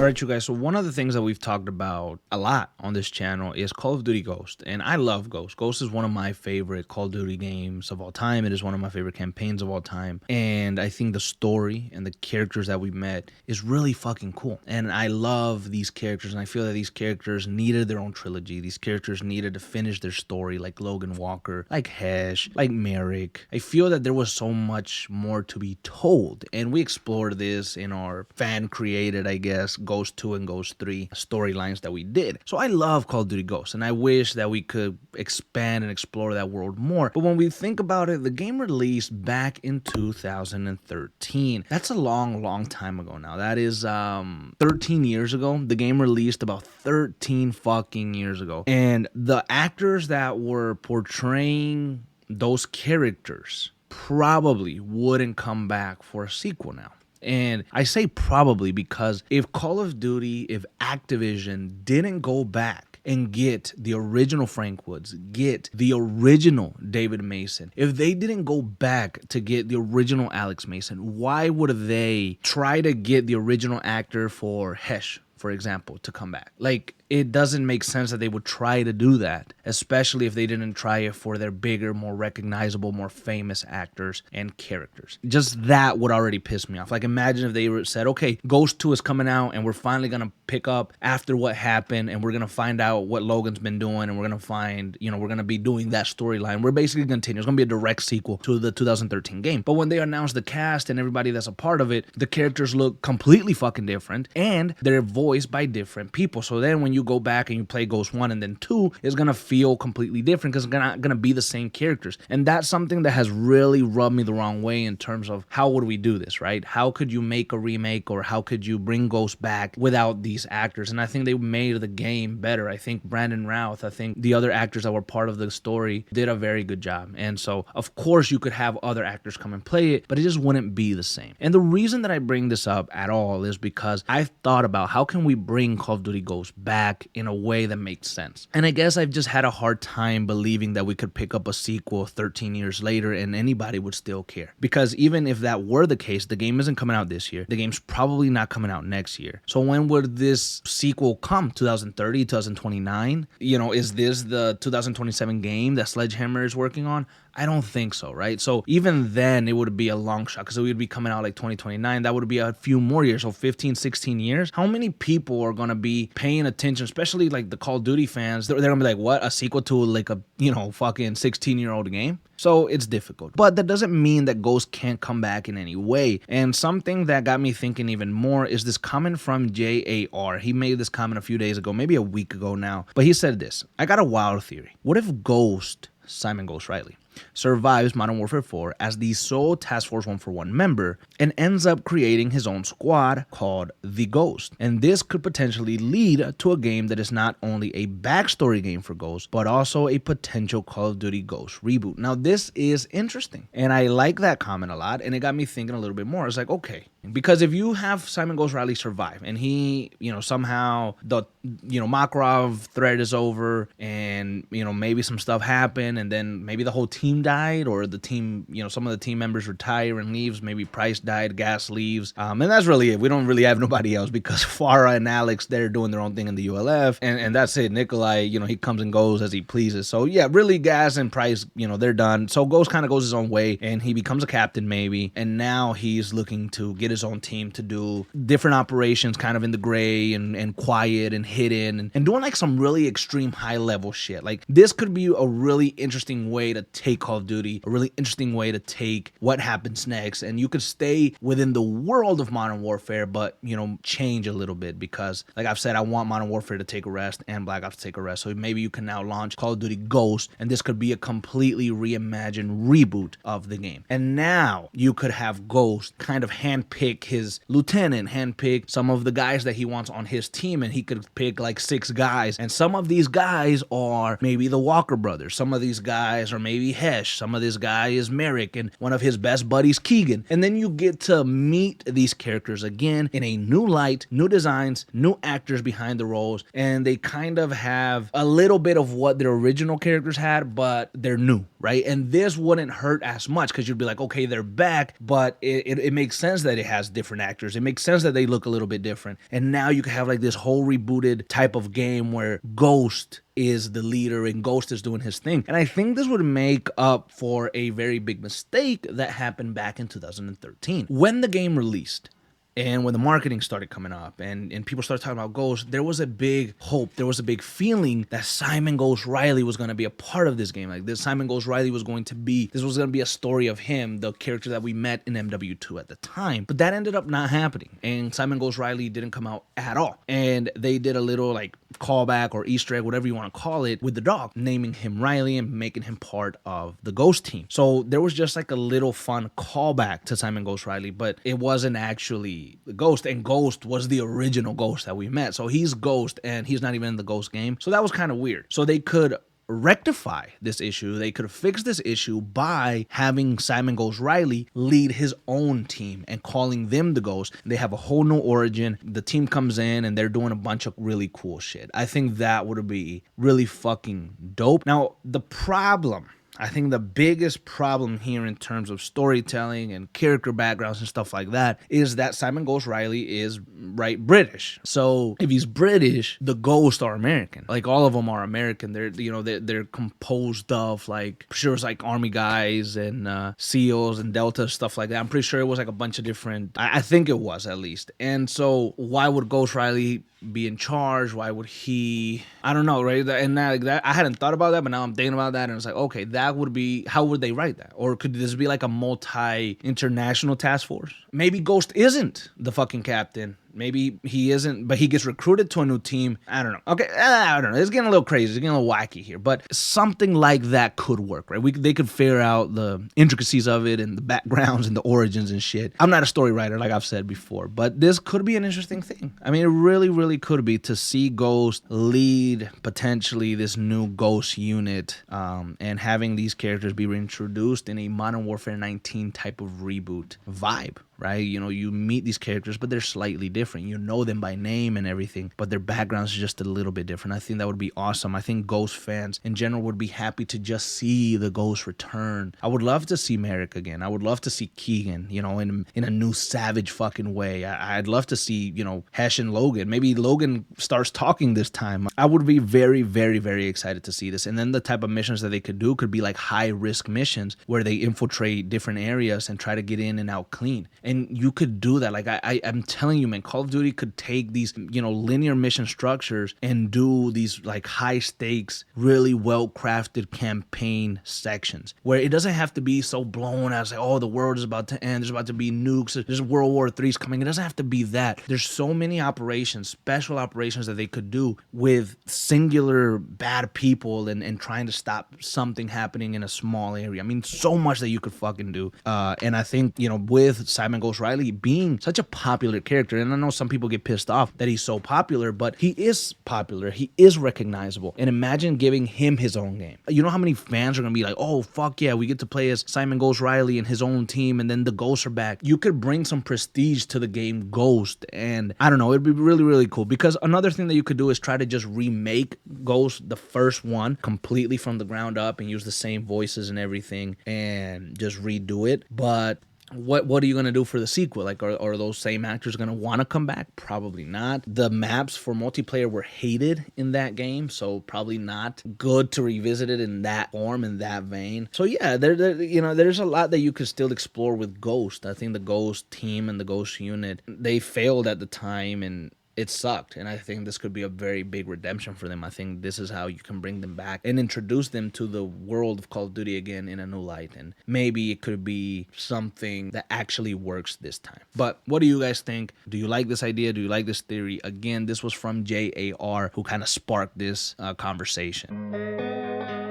Alright, you guys, so one of the things that we've talked about a lot on this channel is Call of Duty Ghost, and I love Ghost. Ghost is one of my favorite Call of Duty games of all time. It is one of my favorite campaigns of all time, and I think the story and the characters that we met is really fucking cool. And I love these characters, and I feel that these characters needed their own trilogy. These characters needed to finish their story, like Logan Walker, like Hesh, like Merrick. I feel that there was so much more to be told, and we explored this in our fan-created, I guess, Ghost 2 and Ghost 3 storylines that we did. So I love Call of Duty Ghost, and I wish that we could expand and explore that world more. But when we think about it, the game released back in 2013. That's a long time ago now. That is 13 years ago. The game released about 13 fucking years ago. And the actors that were portraying those characters probably wouldn't come back for a sequel now. And I say probably because if Call of Duty, if Activision didn't go back and get the original Frank Woods, get the original David Mason, if they didn't go back to get the original Alex Mason, why would they try to get the original actor for Hesh, for example, to come back? Like, it doesn't make sense that they would try to do that, especially if they didn't try it for their bigger, more recognizable, more famous actors and characters. Just that would already piss me off. Like, imagine if they said, okay, Ghost 2 is coming out and we're finally going to pick up after what happened and we're going to find out what Logan's been doing and we're going to find, we're going to be doing that storyline. We're basically going to continue. It's going to be a direct sequel to the 2013 game. But when they announced the cast and everybody that's a part of it, the characters look completely fucking different and they're voiced by different people. So then when you go back and you play Ghost 1 and then 2, it's going to feel completely different because it's not going to be the same characters. And that's something that has really rubbed me the wrong way in terms of how would we do this, right? How could you make a remake or how could you bring Ghost back without these actors? And I think they made the game better. I think Brandon Routh, I think the other actors that were part of the story did a very good job. And so, of course, you could have other actors come and play it, but it just wouldn't be the same. And the reason that I bring this up at all is because I've thought about how can we bring Call of Duty Ghost back in a way that makes sense. And I guess I've just had a hard time believing that we could pick up a sequel 13 years later and anybody would still care. Because even if that were the case, the game isn't coming out this year. The game's probably not coming out next year. So when would this sequel come? 2030, 2029? Is this the 2027 game that Sledgehammer is working on? I don't think so, right? So even then, it would be a long shot because it would be coming out like 2029. That would be a few more years, so 15, 16 years. How many people are going to be paying attention, especially like the Call of Duty fans? They're going to be like, what? A sequel to like a, fucking 16-year-old game? So it's difficult. But that doesn't mean that Ghost can't come back in any way. And something that got me thinking even more is this comment from JAR. He made this comment a few days ago, maybe a week ago now. But he said this: I got a wild theory. What if Ghost, Simon Ghost Riley, survives Modern Warfare 4 as the sole Task Force 141 member and ends up creating his own squad called the Ghost. And this could potentially lead to a game that is not only a backstory game for Ghost, but also a potential Call of Duty Ghost reboot. Now, this is interesting, and I like that comment a lot, and it got me thinking a little bit more. It's like, okay, because if you have Simon Ghost Riley survive, and he, somehow the, Makarov threat is over, and, maybe some stuff happened, and then maybe the whole team died, or the team, some of the team members retire and leaves, maybe Price died, Gas leaves, and that's really it. We don't really have nobody else because Farah and Alex, they're doing their own thing in the ULF, and that's it. Nikolai, he comes and goes as he pleases. So yeah, really Gas and Price, they're done. So Ghost kind of goes his own way, and he becomes a captain maybe, and now he's looking to get his own team to do different operations kind of in the gray and quiet and hidden and doing like some really extreme high level shit. Like, this could be a really interesting way to take Call of Duty, a really interesting way to take what happens next, and you could stay within the world of Modern Warfare, but change a little bit, because like I've said, I want Modern Warfare to take a rest and Black Ops to take a rest. So maybe you can now launch Call of Duty Ghost, and this could be a completely reimagined reboot of the game. And now you could have Ghost kind of handpick his lieutenant, handpick some of the guys that he wants on his team, and he could pick like 6 guys, and some of these guys are maybe the Walker brothers, some of these guys are maybe Hesh, some of this guy is Merrick, and one of his best buddies Keegan. And then you get to meet these characters again in a new light, new designs, new actors behind the roles, and they kind of have a little bit of what their original characters had, but they're new, right? And this wouldn't hurt as much because you'd be like, okay, they're back, but it makes sense that it has different actors. It makes sense that they look a little bit different. And now you can have like this whole rebooted type of game where Ghost is the leader and Ghost is doing his thing. And I think this would make up for a very big mistake that happened back in 2013. When the game released, and when the marketing started coming up and people started talking about Ghost, there was a big hope, there was a big feeling that Simon Ghost Riley was going to be a part of this game. Like this Simon Ghost Riley was going to be a story of him, the character that we met in MW2 at the time. But that ended up not happening. And Simon Ghost Riley didn't come out at all. And they did a little like callback or Easter egg, whatever you want to call it, with the dog, naming him Riley and making him part of the Ghost team. So there was just like a little fun callback to Simon Ghost Riley, but it wasn't actually the Ghost, and Ghost was the original Ghost that we met. So he's Ghost and he's not even in the Ghost game. So that was kind of weird. So they could rectify this issue. They could fix this issue by having Simon Ghost Riley lead his own team and calling them the Ghost. They have a whole new origin. The team comes in and they're doing a bunch of really cool shit. I think that would be really fucking dope. Now, I think the biggest problem here in terms of storytelling and character backgrounds and stuff like that is that Simon Ghost Riley is British. So if he's British, the Ghosts are American. Like all of them are American. They're composed of like, I'm sure it's like army guys and SEALs and Delta stuff like that. I'm pretty sure it was like a bunch of different. I think it was at least. And so why would Ghost Riley be in charge? Why would he? I don't know, right? And that I hadn't thought about that, but now I'm thinking about that, and it's like, okay, that would be, how would they write that? Or could this be like a multi-international task force? Maybe Ghost isn't the fucking captain. Maybe he isn't, but he gets recruited to a new team. I don't know. Okay, I don't know. It's getting a little crazy. It's getting a little wacky here, but something like that could work, right? They could figure out the intricacies of it and the backgrounds and the origins and shit. I'm not a story writer, like I've said before, but this could be an interesting thing. I mean, it really, really could be, to see Ghost lead potentially this new Ghost unit, and having these characters be reintroduced in a Modern Warfare 19 type of reboot vibe. Right? You know, you meet these characters, but they're slightly different. You know them by name and everything, but their backgrounds are just a little bit different. I think that would be awesome. I think Ghost fans in general would be happy to just see the Ghost return. I would love to see Merrick again. I would love to see Keegan, you know, in a new savage fucking way. I'd love to see, you know, Hesh and Logan. Maybe Logan starts talking this time. I would be very, very, very excited to see this. And then the type of missions that they could do could be like high risk missions where they infiltrate different areas and try to get in and out clean. And you could do that. Like I'm telling you, man, Call of Duty could take these, you know, linear mission structures and do these like high stakes, really well crafted campaign sections where it doesn't have to be so blown out. Like, oh, the world is about to end. There's about to be nukes. There's World War III's coming. It doesn't have to be that. There's so many operations, special operations that they could do with singular bad people and trying to stop something happening in a small area. I mean, so much that you could fucking do. And I think, you know, with Simon Ghost Riley being such a popular character, and I know some people get pissed off that he's so popular, but he is popular. He is recognizable. And imagine giving him his own game. You know how many fans are going to be like, oh, fuck yeah, we get to play as Simon Ghost Riley and his own team, and then the Ghosts are back. You could bring some prestige to the game Ghost, and I don't know, it'd be really, really cool. Because another thing that you could do is try to just remake Ghost, the first one, completely from the ground up and use the same voices and everything and just redo it. But what are you going to do for the sequel? Like, are those same actors going to want to come back? Probably not. The maps for multiplayer were hated in that game, so probably not good to revisit it in that form, in that vein. So yeah, you know, there's a lot that you could still explore with Ghost. I think the Ghost team and the Ghost unit, they failed at the time, and it sucked, and I think this could be a very big redemption for them. I think this is how you can bring them back and introduce them to the world of Call of Duty again in a new light, and maybe it could be something that actually works this time. But what do you guys think? Do you like this idea? Do you like this theory? Again, this was from JAR, who kind of sparked this conversation.